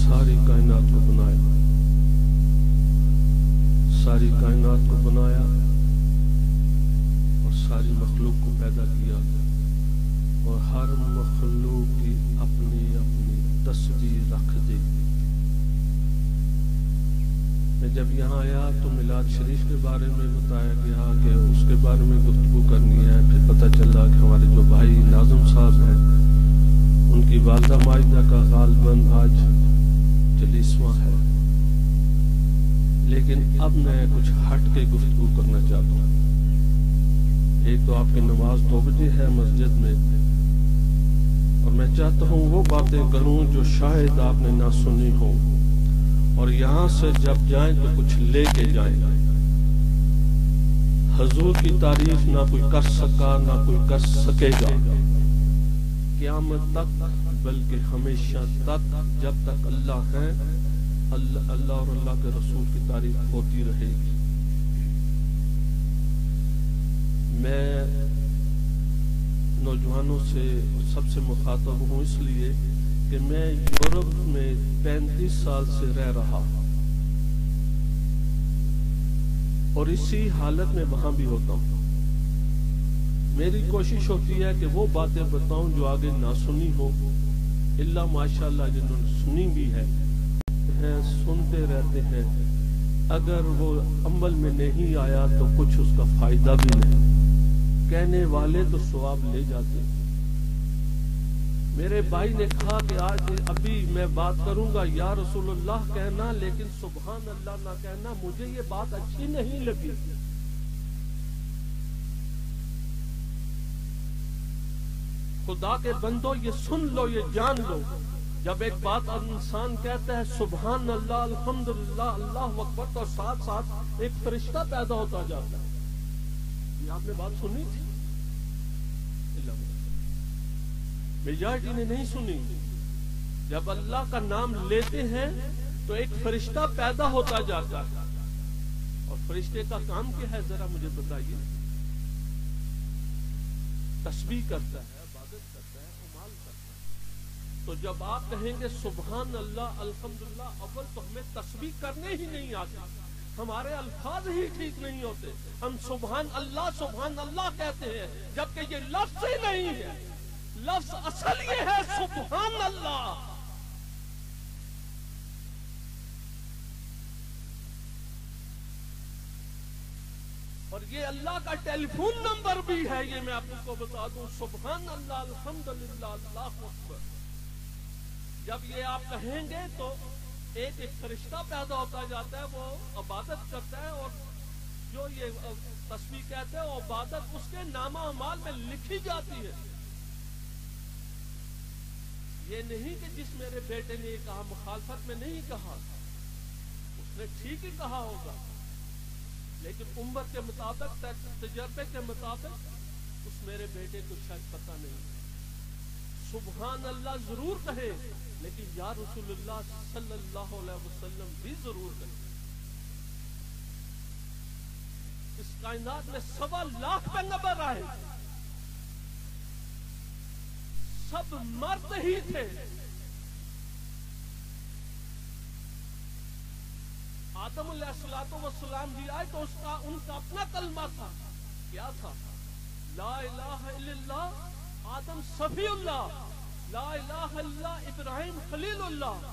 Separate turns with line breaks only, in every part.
ساری کائنات کو بنایا، ساری کائنات کو بنایا اور ساری مخلوق کو پیدا کیا، اور ہر مخلوق کی اپنی اپنی تسبیح رکھ دی۔ میں جب یہاں آیا تو میلاد شریف کے بارے میں بتایا گیا کہ اس کے بارے میں گفتگو کرنی ہے۔ پھر پتہ چلا کہ ہمارے جو بھائی ناظم صاحب ہیں ان کی والدہ ماجدہ کا غالباً آج جلیسواں ہے، لیکن اب میں کچھ ہٹ کے گفتگو کرنا چاہتا ہوں۔ ایک تو آپ کی نماز 2 بجے ہے مسجد میں، اور میں چاہتا ہوں وہ باتیں کروں جو شاید آپ نے نہ سنی ہو، اور یہاں سے جب جائیں تو کچھ لے کے جائیں۔ حضور کی تعریف نہ کوئی کر سکا نہ کوئی کر سکے گا قیامت تک، بلکہ ہمیشہ تک جب تک اللہ ہے، اللہ اور اللہ کے رسول کی تعریف ہوتی رہے گی۔ میں نوجوانوں سے سب سے مخاطب ہوں اس لیے کہ میں یورپ میں 35 سال سے رہ رہا ہوں، اور اسی حالت میں وہاں بھی ہوتا ہوں۔ میری کوشش ہوتی ہے کہ وہ باتیں بتاؤں جو آگے نہ سنی ہو، اللہ ماشاءاللہ جنہوں نے سنی بھی ہے سنتے رہتے ہیں، اگر وہ عمل میں نہیں آیا تو کچھ اس کا فائدہ بھی نہیں، کہنے والے تو ثواب لے جاتے ہیں۔ میرے بھائی نے کہا کہ آج ابھی میں بات کروں گا یا رسول اللہ کہنا، لیکن سبحان اللہ نہ کہنا، مجھے یہ بات اچھی نہیں لگی۔ خدا کے بندو یہ سن لو، یہ جان لو، جب ایک بات انسان کہتا ہے سبحان اللہ الحمدللہ اللہ اکبر، تو ساتھ ساتھ ایک فرشتہ پیدا ہوتا جاتا ہے۔ یہ آپ نے بات سنی تھی؟ میجارٹی نے نہیں سنی۔ جب اللہ کا نام لیتے ہیں تو ایک فرشتہ پیدا ہوتا جاتا ہے، اور فرشتے کا کام کیا ہے ذرا مجھے بتائیے؟ تسبیح کرتا ہے، عبادت کرتا ہے، اعمال کرتا ہے۔ تو جب آپ کہیں گے سبحان اللہ الحمدللہ، اول تو ہمیں تسبیح کرنے ہی نہیں آتی، ہمارے الفاظ ہی ٹھیک نہیں ہوتے، ہم سبحان اللہ کہتے ہیں جبکہ یہ لفظ ہی نہیں ہے۔ لفظ اصل یہ ہے سبحان اللہ۔ اور یہ اللہ کا ٹیلی فون نمبر بھی ہے، یہ میں آپ کو بتا دوں، سبحان اللہ الحمدللہ اللہ اکبر۔ جب یہ آپ کہیں گے تو ایک فرشتہ پیدا ہوتا جاتا ہے، وہ عبادت کرتا ہے، اور جو یہ تسبیح کہتے ہیں وہ عبادت اس کے نامہ اعمال میں لکھی جاتی ہے۔ یہ نہیں کہ جس میرے بیٹے نے یہ کہا مخالفت میں نہیں کہا، اس نے ٹھیک ہی کہا ہوگا، لیکن عمر کے مطابق تجربے کے مطابق اس میرے بیٹے کو شاید پتہ نہیں۔ سبحان اللہ ضرور کہے، لیکن یا رسول اللہ صلی اللہ علیہ وسلم بھی ضرور کہے۔ اس کائنات میں 1.25 لاکھ پیغمبر آئے، سب مرد ہی تھے۔ آدم علیہ السلام بھی آئے تو ان کا اپنا کلمہ تھا، کیا تھا؟ لا الہ الا اللہ آدم صفی اللہ، لا الہ الا اللہ ابراہیم خلیل اللہ،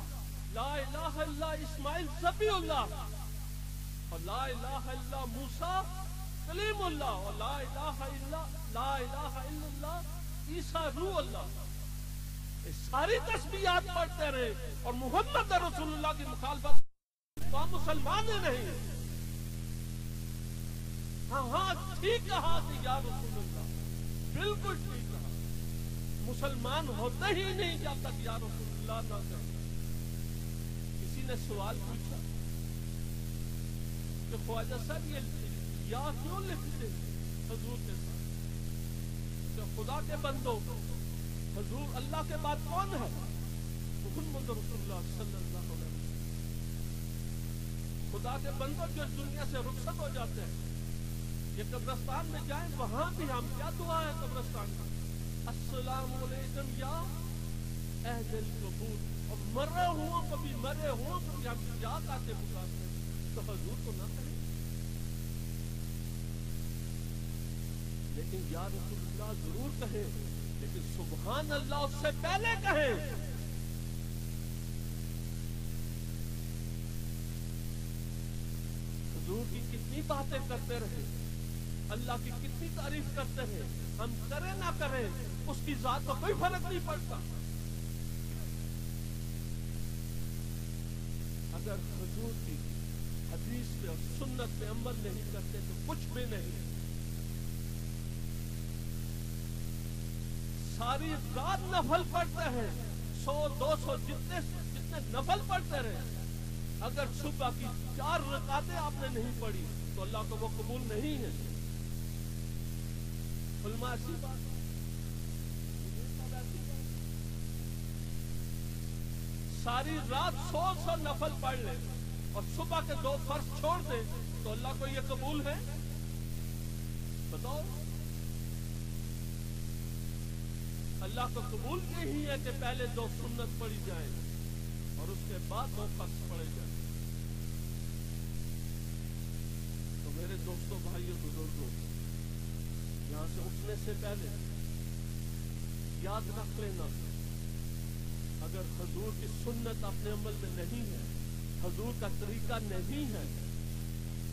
لا الہ الا اللہ اسماعیل ذبیح اللہ، اور لا الہ الا اللہ موسیٰ کلیم اللہ، اور لا الہ الا اللہ عیسیٰ روح اللہ۔ ساری تسبیحات پڑھتے رہے اور محمد رسول اللہ کی مخالفت، تو ہم مسلمان ہی نہیں۔ ہاں ٹھیک کہا کہ یا رسول اللہ، بالکل ٹھیک کہا، مسلمان ہوتے ہی نہیں جب تک یا رسول اللہ نہ کہے۔ کسی نے سوال پوچھا کہ خواجہ صاحب یہ یا کیوں لکھتے حضور کے ساتھ؟ کہ خدا کے بندوں، حضور اللہ کے بعد کون ہے؟ محمد رسول اللہ صلی اللہ علیہ وسلم۔ خدا کے بندوں جو دنیا سے رخصت ہو جاتے ہیں، یہ قبرستان میں جائیں، وہاں بھی ہم کیا دعا ہے قبرستان میں؟ السلام علیکم یا اہل القبور، مرے ہوں کبھی مرے ہوں کبھی ہم یاد آتے پکارتے تو حضور کو نہ کہیں، لیکن یا رسول اللہ ضرور کہیں، لیکن سبحان اللہ اس سے پہلے کہیں۔ حضور کی کتنی باتیں کرتے رہے، اللہ کی کتنی تعریف کرتے ہیں، ہم کریں نہ کریں اس کی ذات کا کوئی فرق نہیں پڑتا۔ اگر حضور کی حدیث پہ اور سنت پہ عمل نہیں کرتے تو کچھ بھی نہیں۔ ساری رات نفل پڑھتے ہیں، 100-200 جتنے نفل پڑھتے رہے، اگر صبح کی 4 رکعتیں آپ نے نہیں پڑھی تو اللہ کو وہ قبول نہیں ہے۔ علماء ایسی بات ساری رات 100 نفل پڑھ لیں اور صبح کے 2 فرض چھوڑ دیں تو اللہ کو یہ قبول ہے؟ بتاؤ۔ اللہ کو قبول یہی ہے کہ پہلے 2 سنت پڑھی جائیں اور اس کے بعد 2 فرض پڑھے جائیں۔ تو میرے دوستوں، بھائیوں، بزرگوں، یہاں سے اٹھنے سے پہلے یاد رکھ لینا، اگر حضور کی سنت اپنے عمل میں نہیں ہے، حضور کا طریقہ نہیں ہے،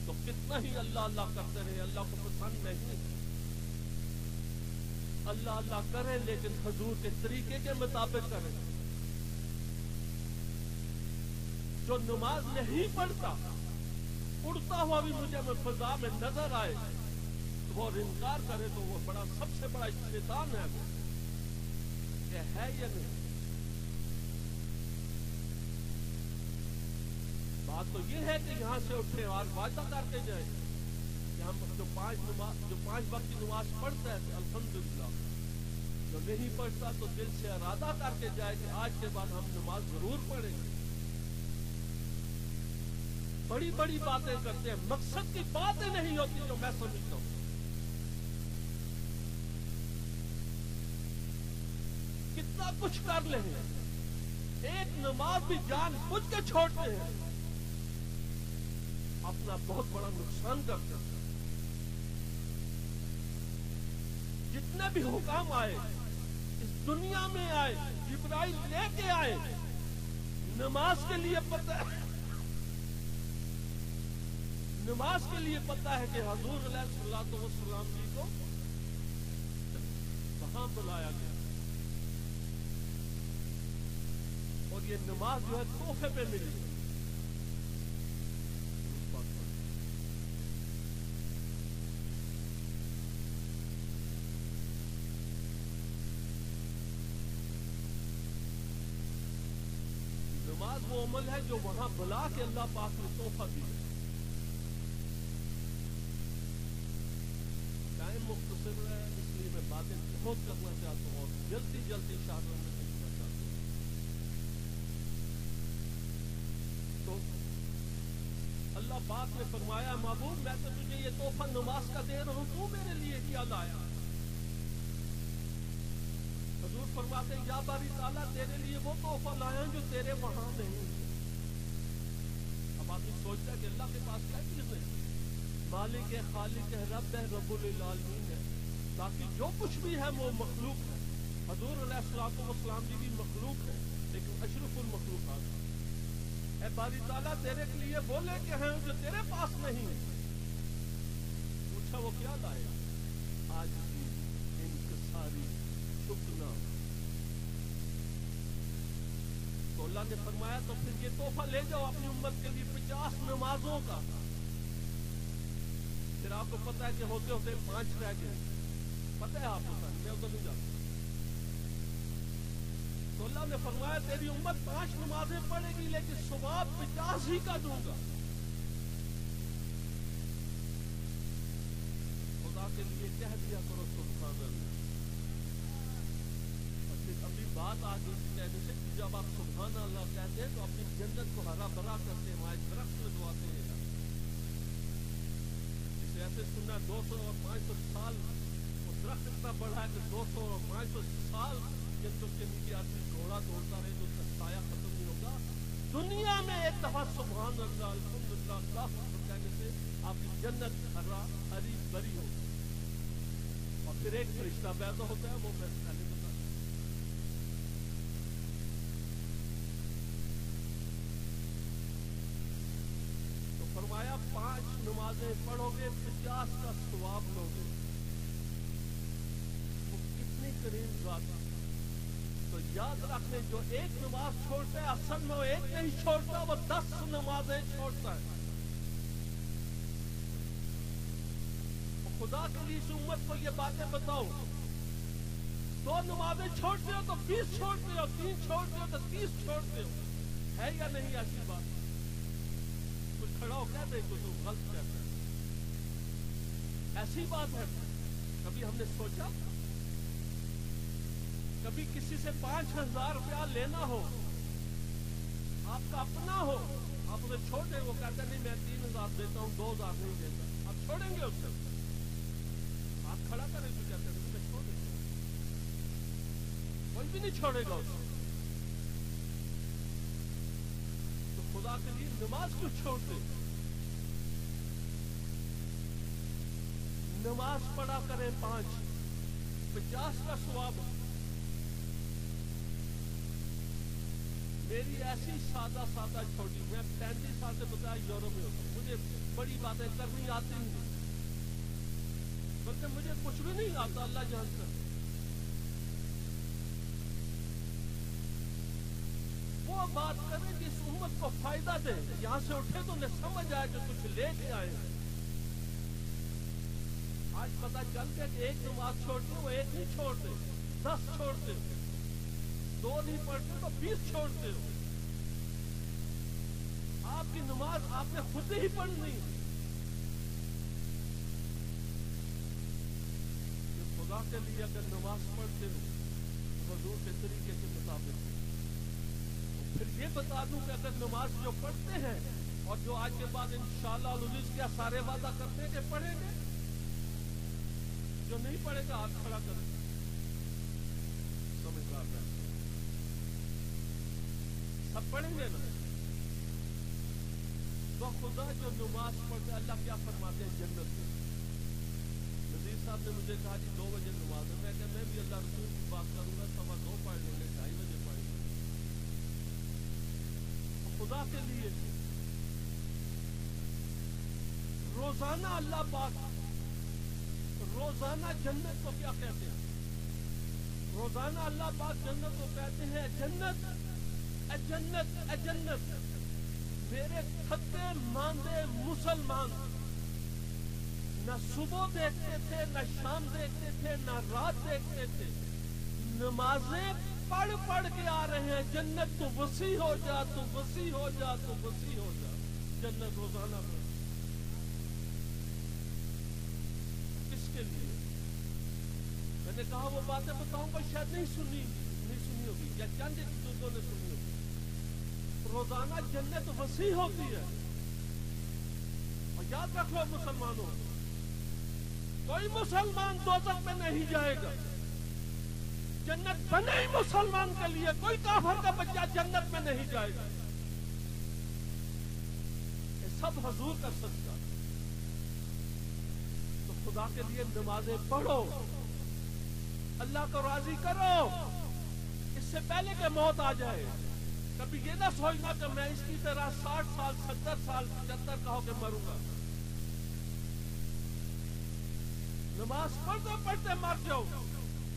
تو کتنا ہی اللہ اللہ کرتے رہے اللہ کو پسند نہیں۔ اللہ اللہ کریں لیکن حضور کے طریقے کے مطابق کریں۔ جو نماز نہیں پڑھتا، اڑتا ہوا بھی مجھے فضا میں نظر آئے تو وہ انکار کرے تو وہ سب سے بڑا شیطان ہے، وہ کہ ہے یا نہیں۔ بات تو یہ ہے کہ یہاں سے اٹھیں اور وعدہ کر کے جائیں کہ ہم جو 5 وقت کی نماز پڑھتا ہے تو الحمدللہ، جو نہیں پڑھتا تو دل سے ارادہ کر کے جائے کہ آج کے بعد ہم نماز ضرور پڑھیں گے۔ بڑی بڑی باتیں کرتے ہیں، مقصد کی باتیں نہیں ہوتی جو میں سمجھتا ہوں۔ کتنا کچھ کر لیں، ایک نماز بھی جان بوجھ کے چھوڑتے ہیں، اپنا بہت بڑا نقصان کرتے ہیں۔ جتنے بھی حکام آئے اس دنیا میں آئے، جبرائیل لے کے آئے، نماز کے لیے پتہ ہے کہ حضور علیہ الصلوۃ والسلام جی کو کہاں بلایا گیا، اور یہ نماز جو ہے تحفے پہ ملی۔ نماز وہ عمل ہے جو وہاں بلا کے اللہ پاک نے تحفہ دیا۔ ٹائم مختصر ہے اس لیے میں باتیں بہت کرنا چاہتا ہوں اور جلدی شاہدوں میں پہنچنا چاہتا ہوں۔ تو اللہ پاک نے فرمایا، محبوب میں تو تجھے یہ تحفہ نماز کا دے رہا ہوں، تو میرے لیے کیا لایا؟ حضور فرماتے ہیں، یا باری تعالیٰ تیرے لیے وہ تحفہ لایا جو تیرے وہاں نہیں۔ اب آدمی سوچتا ہے کہ اللہ کے پاس کیا چیز ہے؟ مالک ہے، خالق ہے، رب ہے، رب العالمین ہے، باقی جو کچھ بھی ہے وہ مخلوق ہے۔ حضور علیہ الصلوۃ والسلام جی بھی مخلوق ہے لیکن اشرف المخلوقات۔ اے باری تعالیٰ تیرے کے لیے وہ لے کے ہیں جو تیرے پاس نہیں۔ پوچھا وہ کیا لائے؟ آج کی انکساری، جھکنا۔ تو اللہ نے فرمایا تو پھر یہ تحفہ لے جاؤ اپنی امت کے لیے 50 نمازوں کا۔ پھر آپ کو پتا ہے کہ ہوتے ہوتے 5 رہ گئے، پتہ ہے آپ کو، میں ادھر نہیں جاتا۔ تو اللہ نے فرمایا تیری امت 5 نمازیں پڑھے گی لیکن ثواب 50 ہی کا دوں گا۔ خدا کے لیے کہہ دیا کرو سبحان اللہ۔ اور پھر ابھی بات آ گئی کہنے سے کہ جب آپ سبحان اللہ کہتے ہیں تو اپنی جنت کو ہرا بھرا کرتے ہیں، وہاں ایک درخت لگواتے ہیں۔ اسے ایسے سننا 200 اور 500 سال، وہ درخت اتنا بڑا ہے کہ 200 اور 500 سال جنتوں کے نیچے آدمی گھوڑا دوڑتا رہے تو اس کا سایہ ختم دنیا میں ایک دفعہ سبحان اللہ الحمدللہ اللہ اکبر کہنے سے آپ کی جنت ہری بری ہو، اور پھر ایک فرشتہ پیدا ہوتا ہے، وہ میں پہلے بتا دوں۔ تو فرمایا 5 نمازیں پڑھو گے 50 کا ثواب لو گے۔ وہ کتنی کریم ذات ہے۔ تو یاد رکھنے جو ایک نماز چھوڑتا ہے اصل میں وہ ایک نہیں چھوڑتا، وہ 10 نمازیں چھوڑتا ہے۔ خدا کے لیے اس امت کو یہ باتیں بتاؤ، 2 نمازیں چھوڑتے ہو تو 20 چھوڑتے ہو، 3 چھوڑتے ہو تو 30 چھوڑتے ہو، ہے یا نہیں ایسی بات؟ کچھ کھڑا ہو کہہ دے کچھ غلط کہتا ہے، ایسی بات ہے؟ کبھی ہم نے سوچا؟ کبھی کسی سے 5,000 روپیہ لینا ہو، آپ کا اپنا ہو، آپ اسے چھوڑ دیں، وہ کہتا نہیں میں 3,000 دیتا ہوں 2,000 نہیں دیتا، آپ چھوڑیں گے اس سے؟ آپ کھڑا کریں تو کہتے ہیں میں چھوڑ دیں، کوئی بھی نہیں چھوڑے گا اسے۔ تو خدا کے لیے نماز کیوں چھوڑتے؟ نماز پڑھا کریں 5، 50 کا ثواب۔ میری ایسی سادہ چھوٹی، میں 35 سال سے بتایا یورپ میں ہوتا ہوں، مجھے بڑی باتیں کرنی آتی نہیں، بلکہ مجھے کچھ بھی نہیں آتا، اللہ جانتا۔ وہ بات کریں جس امت کو فائدہ دے، یہاں سے اٹھے تو انہیں سمجھ آئے جو کچھ لے کے آئے ہیں۔ آج پتا چل گیا کہ ایک نماز چھوڑتے وہ ایک نہیں چھوڑتے، 10 چھوڑتے، 2 نہیں پڑھتے تو 20 چھوڑتے ہو۔ آپ کی نماز آپ نے خود ہی پڑھنی، خدا کے لیے اگر نماز پڑھتے ہو حضور کے طریقے کے مطابق۔ پھر یہ بتا دوں کہ اگر نماز جو پڑھتے ہیں اور جو آج کے بعد انشاءاللہ العزیز کیا سارے وعدہ کرتے ہیں کہ پڑھیں گے، جو نہیں پڑھے گا ہاتھ کھڑا کریں، سمجھدار ہے، سب پڑھیں گے نا؟ تو خدا جو نماز پڑھتے اللہ کیا فرماتے ہیں جنت میں؟ نذیر صاحب نے مجھے کہا جی 2 بجے نماز ہے، میں کہا میں بھی اللہ رسول کی بات کروں گا، 2:15 پڑھ لیں گے، 2:30 بجے پڑھیں گے۔ خدا کے لیے روزانہ اللہ پاک روزانہ جنت کو کیا کہتے ہیں؟ روزانہ اللہ پاک جنت کو کہتے ہیں جنت اے جنت اے جنت، میرے تھکے ماندے مسلمان نہ صبح دیکھتے تھے، نہ شام دیکھتے تھے، نہ رات دیکھتے تھے، نمازیں پڑھ پڑھ کے آ رہے ہیں، جنت تو وسیع ہو جا، تو وسیع ہو جا، تو وسیع ہو جا، جنت روزانہ میں۔ کس کے لیے؟ میں نے کہا وہ باتیں بتاؤں گا شاید نہیں سنی ہوگی، یا چند دوستوں نے سنی ہوگی۔ روزانہ جنت وسیع ہوتی ہے، اور یاد رکھ لو مسلمانوں، کوئی مسلمان دوزخ میں نہیں جائے گا، جنت بنے ہی مسلمان کے لیے، کوئی کافر کا بچہ جنت میں نہیں جائے گا۔ یہ سب حضور کا صدقہ۔ تو خدا کے لیے نمازیں پڑھو، اللہ کو راضی کرو، اس سے پہلے کہ موت آ جائے۔ کبھی یہ نہ سوچنا کہ میں اس کی طرح 60 سال 70 سال 75 کا ہو کے مروں گا۔ نماز پڑھتے پڑھتے مر جاؤ،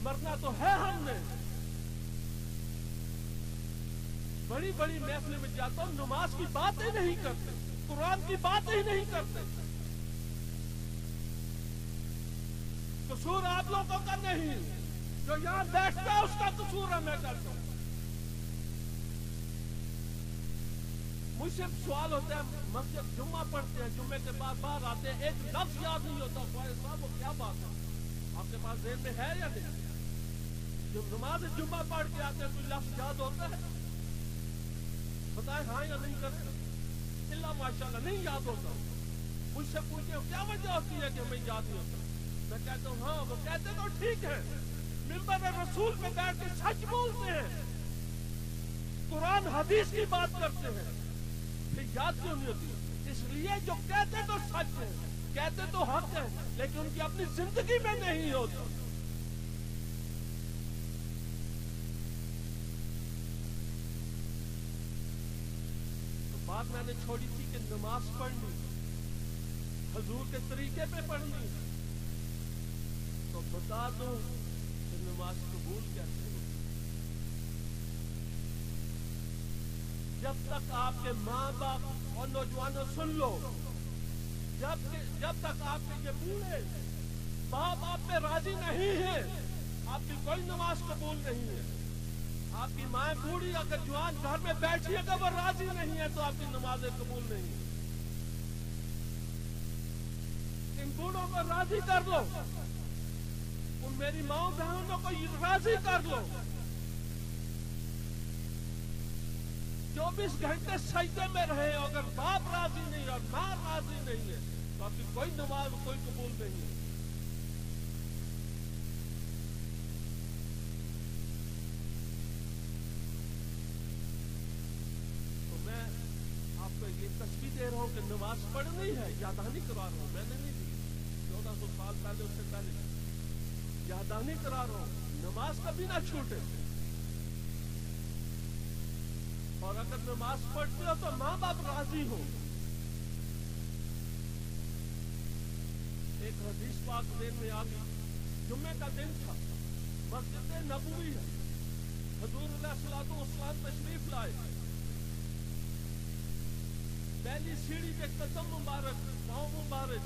مرنا تو ہے ہم نے۔ بڑی بڑی محفل میں جاتا ہوں، نماز کی بات ہی نہیں کرتے، قرآن کی بات ہی نہیں کرتے۔ قصور آپ لوگوں کا نہیں، جو یہاں بیٹھتا ہے اس کا قصور ہے، میں کرتا ہوں۔ مجھ سے سوال ہوتا ہے، مسجد جمعہ پڑھتے ہیں، جمعے کے بعد باہر آتے ہیں، ایک لفظ یاد نہیں ہوتا، صاحب وہ کیا بات ہے؟ آپ کے پاس ذہن میں ہے یا نہیں؟ جب نماز جمعہ پڑھ کے آتے ہیں کوئی لفظ یاد ہوتا ہے؟ بتائیں ہاں یا نہیں کرتے؟ اللہ ماشاءاللہ نہیں یاد ہوتا۔ مجھ سے پوچھتے ہو کیا وجہ ہوتی ہے کہ ہمیں یاد نہیں ہوتا؟ میں کہتا ہوں ہاں، وہ کہتے تو ٹھیک ہے، ممبر رسول پہ بیٹھ کے سچ بولتے ہیں، قرآن حدیث کی بات کرتے ہیں پھر یاد کیوں نہیں ہوتی؟ اس لیے جو کہتے تو سچ ہے، کہتے تو حق ہے، لیکن ان کی اپنی زندگی میں نہیں ہوتی۔ تو بات میں نے چھوڑی تھی کہ نماز پڑھنی حضور کے طریقے پہ پڑھنی، تو بتا دوں کہ نماز قبول کیسے ہوتی؟ جب تک آپ کے ماں باپ اور نوجوانوں سن لو، جب تک آپ کے یہ بوڑھے باپ آپ پہ راضی نہیں ہیں، آپ کی کوئی نماز قبول نہیں ہے۔ آپ کی ماں بوڑھی اگر جوان گھر میں بیٹھی اگر وہ راضی نہیں ہے تو آپ کی نمازیں قبول نہیں ہیں۔ ان بوڑھوں کو راضی کر لو، ان میری ماں بہنوں کو راضی کر لو، 24 گھنٹے سجدے میں رہے، اگر باپ راضی نہیں اور ماں راضی نہیں ہے تو آپ کی کوئی نماز کوئی قبول نہیں ہے۔ تو میں آپ کو یہ تصویر دے رہا ہوں کہ نماز پڑھنی ہے، یاددہانی کرا رہا ہوں، میں نے نہیں دی 1400 سال پہلے، اس سے پہلے یاددہانی کرا رہا ہوں، نماز کبھی نہ چھوٹے۔ اور اگر نماز پڑھتے ہو تو ماں باپ راضی ہو۔ ایک حدیث پاک ذہن میں آ گئی، جمعے کا دن تھا، مسجد نبوی ہے، حضور علیہ الصلوۃ والسلام تشریف لائے، پہلی سیڑھی پہ قدم مبارک پاؤں مبارک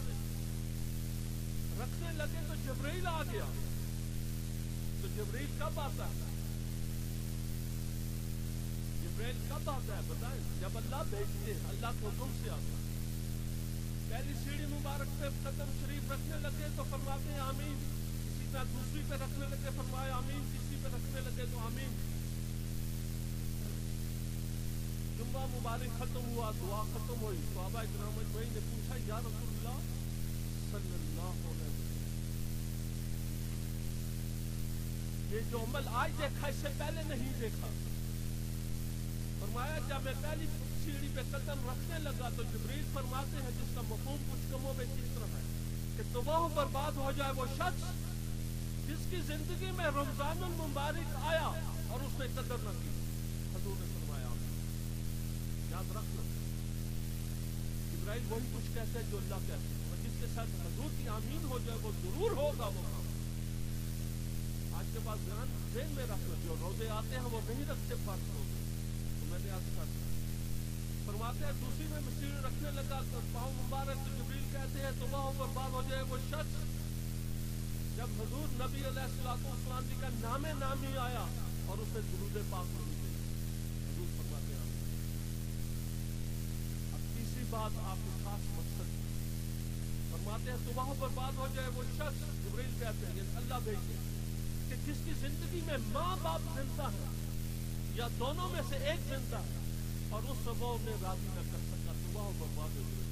رکھنے لگے تو جبرائیل آ گیا۔ تو جبرائیل کب آتا ہے؟ جبرائیل کب آتا ہے بتائیں؟ جب اللہ بھیجتے ہیں، اللہ کے حکم سے آتا ہے۔ پہلی سیڑھی مبارک پہ قدم شریف رکھنے لگے تو فرماتے ہیں آمین، اسی طرح دوسری پہ رکھنے لگے فرمایا آمین، تیسری پہ رکھنے لگے تو آمین۔ جمعہ مبارک ختم ہوا، دعا ختم ہوئی، صحابہ کرام اجمعین نے پوچھا یا رسول اللہ صلی اللہ علیہ وسلم، یہ جو عمل آج دیکھا اس سے پہلے نہیں دیکھا۔ فرمایا جب میں پہلی سیڑھی پہ قدم رکھنے لگا تو جبریل فرماتے ہیں، جس کا مفہوم کچھ کموں میں کس طرح ہے کہ تباہ و برباد ہو جائے وہ شخص جس کی زندگی میں رمضان المبارک آیا اور اس نے قدر نہ کی۔ حضور نے فرمایا یاد رکھ لو، جبرائیل وہی کچھ کہتے ہیں جو اللہ کہتے ہیں، اور جس کے ساتھ حضور کی آمین ہو جائے وہ ضرور ہوگا وہ کام۔ آج کے بعد ذہن میں رکھ لو، جو روزے آتے ہیں وہ نہیں رکھتے فرض روزے، میں نے آج کر فرماتے ہیں دوسری میں مسیح رکھنے لگا تو پاؤں مبارک تو جبریل کہتے ہیں تباہ و برباد ہو جائے وہ شخص جب حضور نبی علیہ الصلوۃ والسلام جی کا نام نامی آیا اور اسے درود پاک نہیں دیا۔ حضور فرماتے ہیں اب تیسری بات آپ کے خاص مقصد فرماتے ہیں تباہ و برباد ہو جائے وہ شخص، جبریل کہتے ہیں یعنی اللہ بھیجتے کہ جس کی زندگی میں ماں باپ زندہ ہے یا دونوں میں سے ایک زندہ ہے اور اس سے وہ انہیں راضی نہ کر سکا، تباہ و برباد ہو جائے۔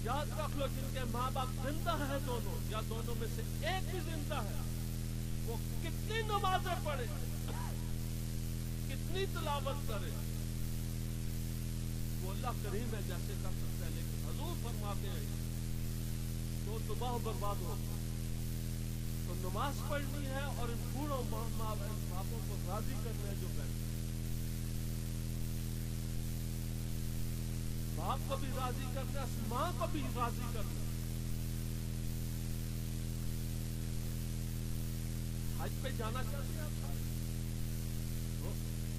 یاد رکھ لو، جن کے ماں باپ زندہ ہیں دونوں یا دونوں میں سے ایک بھی زندہ ہے، وہ کتنی نمازیں پڑھے، کتنی تلاوت کرے، وہ اللہ کریم ہے جیسے کر سکتا ہے، لیکن حضور فرماتے ہیں تو تباہ و برباد ہو۔ تو نماز پڑھنی ہے اور ان بوڑھوں ماں باپوں کو راضی کرنا ہے جو بیٹھے، باپ کو بھی راضی کرنا ہے، ماں کو بھی راضی کرنا ہے۔ حج پہ جانا چاہتے ہیں آپ،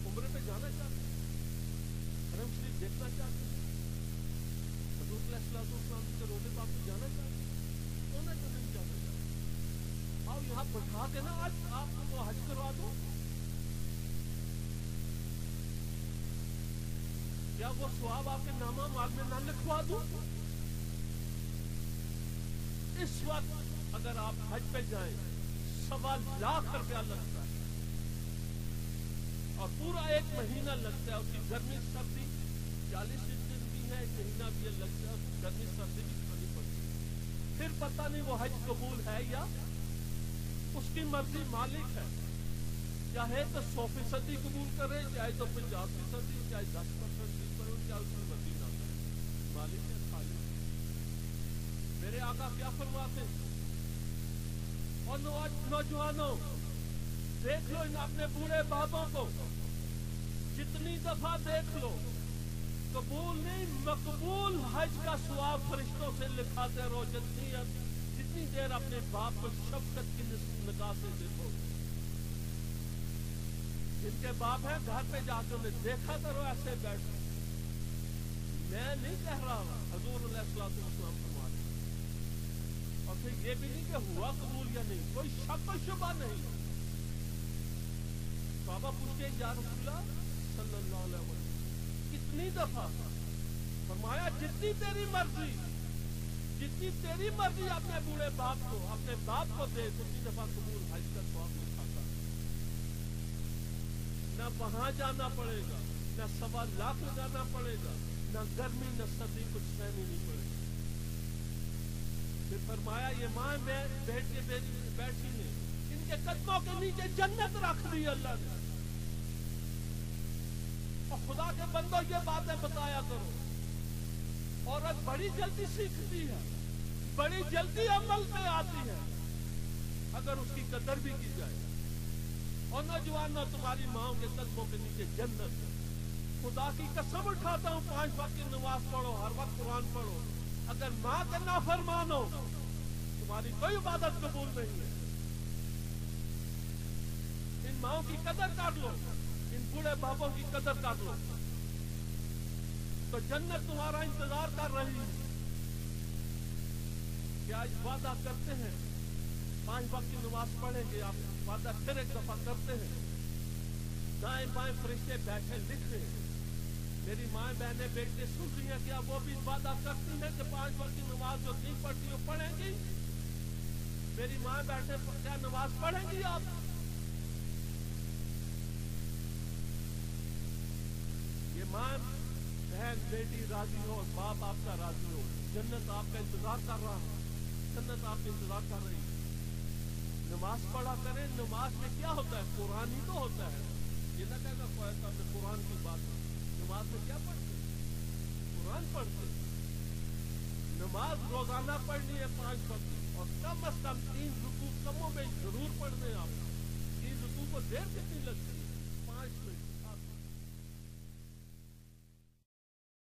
عمرے پہ جانا چاہتے ہیں، حرم شریف دیکھنا چاہتے ہیں، حضور علیہ الصلوۃ والسلام کے روزے پاک پہ جانا چاہتے ہیں، کون ہے جو نہیں جانا چاہتے؟ آؤ یہاں بٹھا کے نا آج آپ کو حج کروا دو، کیا وہ ثواب آپ کے نامہ مال میں نہ لکھوا دوں؟ اس وقت اگر آپ حج پہ جائیں 1.25 لاکھ روپیہ لگتا ہے اور پورا 1 مہینہ لگتا ہے، اس کی گرمی سردی 40 دن بھی ہے، 1 مہینہ بھی لگتا ہے، اس کی گرمی سردی بھی کرنی پڑتی ہے، پھر پتہ نہیں وہ حج قبول ہے یا اس کی مرضی مالک ہے۔ چاہے تو 100% قبول کرے، چاہے تو 50%، چاہے 10% بھی کرو، چاہے اس کی مرضی نہ کرے، مالک ہے خالق۔ میرے آقا کیا فرماتے ہیں؟ اور نوجوانوں دیکھ لو ان اپنے بوڑھے بابوں کو، جتنی دفعہ دیکھ لو قبول نہیں مقبول حج کا ثواب فرشتوں سے لکھاتے رہو، جتنی دیر اپنے باپ کو شفقت کی نگاہ سے دیکھو۔ جن کے باپ ہیں گھر پہ جا کے انہیں دیکھا کرو ایسے بیٹھ، میں نہیں کہہ رہا، حضور علیہ الصلوۃ والسلام فرماتے ہیں۔ اور پھر یہ بھی نہیں کہ ہوا قبول یا نہیں، کوئی شک و شبہ نہیں۔ بابا پوچھتے یا رسول اللہ صلی اللہ علیہ وسلم کتنی دفعہ؟ فرمایا جتنی تیری مرضی، جتنی تیری مرضی اپنے بوڑھے باپ کو، اپنے باپ کو دے، اتنی دفعہ قبول حج کا ثواب لکھاتا۔ نہ وہاں جانا پڑے گا، نہ 1.25 لاکھ جانا پڑے گا، نہ گرمی نہ سردی کچھ سہنی نہیں پڑے گی۔ پھر فرمایا یہ ماں بیٹھ کے بیٹھی نے، ان کے قدموں کے نیچے جنت رکھ دی اللہ نے۔ اور خدا کے بندوں یہ باتیں بتایا کرو۔ عورت بڑی جلدی سیکھتی ہے، بڑی جلدی عمل میں آتی ہے اگر اس کی قدر بھی کی جائے۔ اور نوجوانوں تمہاری ماؤں کے قدموں کے نیچے جنت ہے۔ خدا کی قسم اٹھاتا ہوں 5 وقت کی نماز پڑھو، ہر وقت قرآن پڑھو، اگر ماں کے نافرمان ہو تمہاری کوئی عبادت قبول نہیں ہے۔ ان ماؤں کی قدر کر لو، ان بوڑھے باپوں کی قدر کر لو، تو جنت تمہارا انتظار کر رہی ہے۔ کیا آج وعدہ کرتے ہیں 5 وقت کی نماز پڑھیں گے؟ آپ وعدہ پھر ایک دفعہ کرتے ہیں، دائیں بائیں فرشتے بیٹھے لکھ رہے ہیں۔ میری مائیں بہنیں بیٹے سن رہی ہیں، کیا وہ بھی وعدہ کرتی ہیں کہ 5 وقت کی نماز جو نہیں پڑھتی وہ پڑھیں گی؟ میری ماں بیٹھے کیا نماز پڑھیں گی آپ؟ یہ ماں بہن بیٹی راضی ہو، باپ آپ کا راضی ہو، جنت آپ کا انتظار کر رہا ہے، جنت آپ کا انتظار کر رہی ہے۔ نماز پڑھا کریں۔ نماز میں کیا ہوتا ہے؟ قرآن ہی تو ہوتا ہے۔ یہ نہ کہنا کوئی قرآن کی بات ہے۔ نماز میں کیا پڑھتے؟ قرآن پڑھتے۔ نماز روزانہ پڑھنی ہے 5 وقت، اور کم از کم 3 رکوع کموں میں ضرور پڑھنے ہیں آپ۔ 3 رکوع کو دیر کتنی لگتی ہے؟